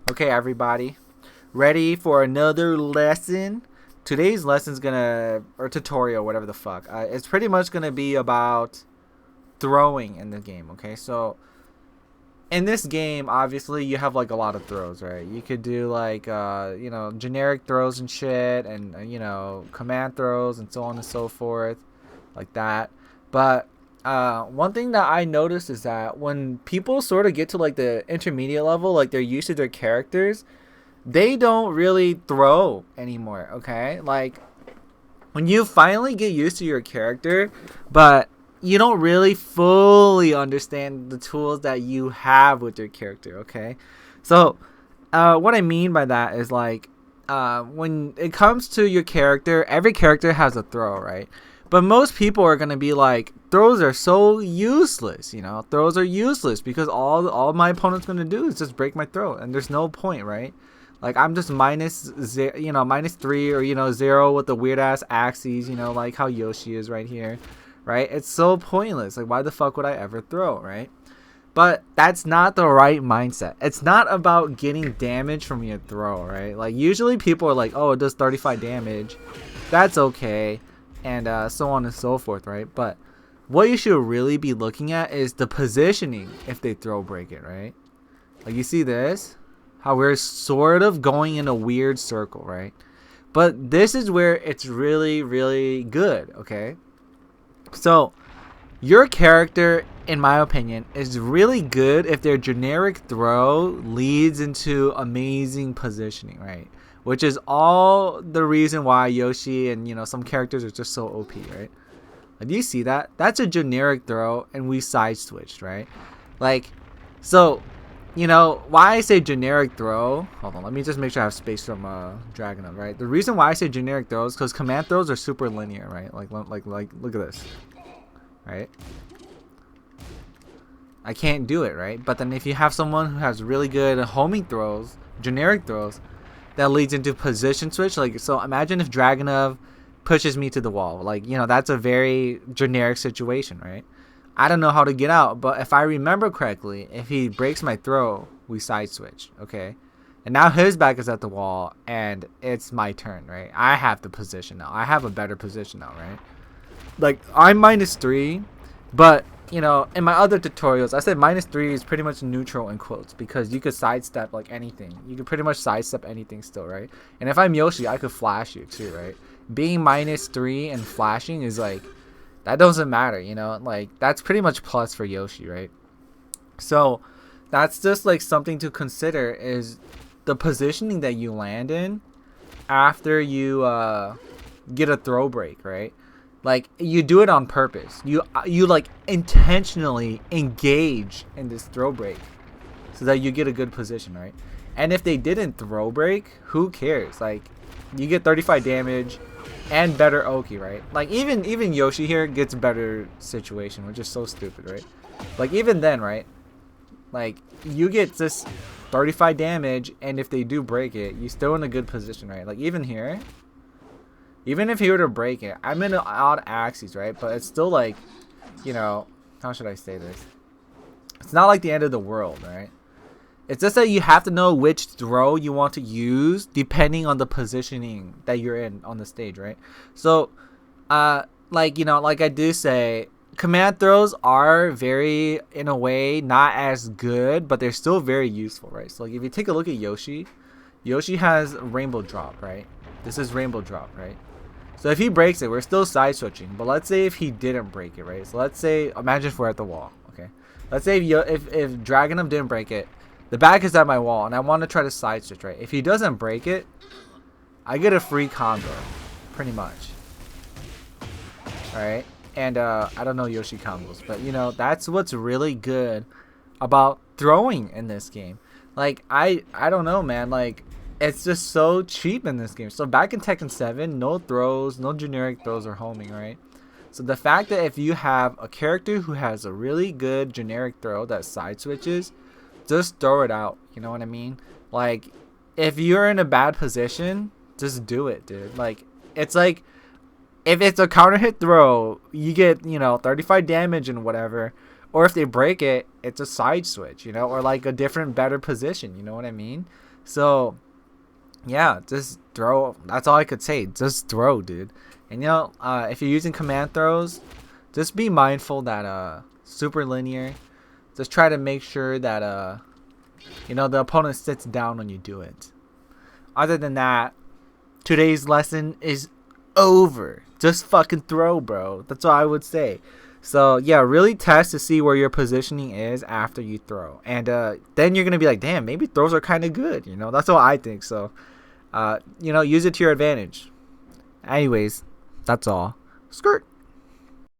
Okay, everybody, ready for another lesson? Today's lesson's gonna, or tutorial, whatever the fuck. It's pretty much gonna be about throwing in the game. Okay, so in this game, obviously, you have like a lot of throws, right? You could do like, generic throws and shit, and command throws and so on and so forth, like that. But one thing that I noticed is that when people sort of get to like the intermediate level, like they're used to their characters, they don't really throw anymore. Okay, like when you finally get used to your character, but you don't really fully understand the tools that you have with your character. Okay, so what I mean by that is like when it comes to your character, every character has a throw, right? But most people are gonna be like, throws are so useless. Throws are useless because all my opponent's gonna do is just break my throw, and there's no point, right? Like I'm just minus 3 or 0 with the weird ass axes, like how Yoshi is right here, right? It's so pointless. Like why the fuck would I ever throw, right? But that's not the right mindset. It's not about getting damage from your throw, right? Like usually people are like, oh, it does 35 damage. That's okay. And so on and so forth, right? But what you should really be looking at is the positioning if they throw break it, right? Like you see this? How we're sort of going in a weird circle, right? But this is where it's really, really good, okay? So your character, in my opinion, is really good if their generic throw leads into amazing positioning, right? Which is all the reason why Yoshi and some characters are just so OP, right? Like, do you see that? That's a generic throw, and we side switched, right? Like, so, why I say generic throw. Hold on, let me just make sure I have space from Dragunov, right? The reason why I say generic throws because command throws are super linear, right? Like look at this, right? I can't do it, right? But then if you have someone who has really good homing throws, generic throws, that leads into position switch. Like, so imagine if Dragunov pushes me to the wall. Like, that's a very generic situation, right? I don't know how to get out, but if I remember correctly, if he breaks my throw, we side switch, okay? And now his back is at the wall, and it's my turn, right? I have the position now. I have a better position now, right? Like, I'm minus 3, but in my other tutorials, I said minus 3 is pretty much neutral in quotes because you could sidestep like anything. You could pretty much sidestep anything still, right? And if I'm Yoshi, I could flash you too, right? Being minus 3 and flashing is like, that doesn't matter, like that's pretty much plus for Yoshi, right? So that's just like something to consider is the positioning that you land in after you get a throw break, right? Like you do it on purpose. You like intentionally engage in this throw break so that you get a good position, right? And if they didn't throw break, who cares? Like you get 35 damage and better Oki, right? Like even Yoshi here gets better situation, which is so stupid, right? Like even then, right? Like you get this 35 damage, and if they do break it, you're still in a good position, right? Like even here. Even if he were to break it, I'm in an odd axis, right? But it's still like, how should I say this? It's not like the end of the world, right? It's just that you have to know which throw you want to use depending on the positioning that you're in on the stage, right? So, like I do say, command throws are very, in a way, not as good, but they're still very useful, right? So, like, if you take a look at Yoshi, Yoshi has rainbow drop, right? This is rainbow drop, right? So if he breaks it, we're still side switching. But let's say if he didn't break it, right? So let's say, imagine if we're at the wall, okay? Let's say if Dragunov didn't break it, the back is at my wall, and I want to try to side switch, right? If he doesn't break it, I get a free combo, pretty much. All right, and I don't know Yoshi combos, but that's what's really good about throwing in this game. Like I don't know, man. Like it's just so cheap in this game. So back in Tekken 7, no throws, no generic throws or homing, right? So the fact that if you have a character who has a really good generic throw that side switches, just throw it out. You know what I mean? Like if you're in a bad position, just do it, dude. Like it's like if it's a counter hit throw, you get 35 damage and whatever. Or if they break it, it's a side switch, or like a different, better position. You know what I mean? So yeah, just throw. That's all I could say. Just throw, dude. And if you're using command throws, just be mindful that super linear. Just try to make sure that the opponent sits down when you do it. Other than that, today's lesson is over. Just fucking throw, bro. That's all I would say. So yeah, really test to see where your positioning is after you throw, and then you're gonna be like, damn, maybe throws are kind of good. That's what I think. So, use it to your advantage. Anyways, that's all. Skirt.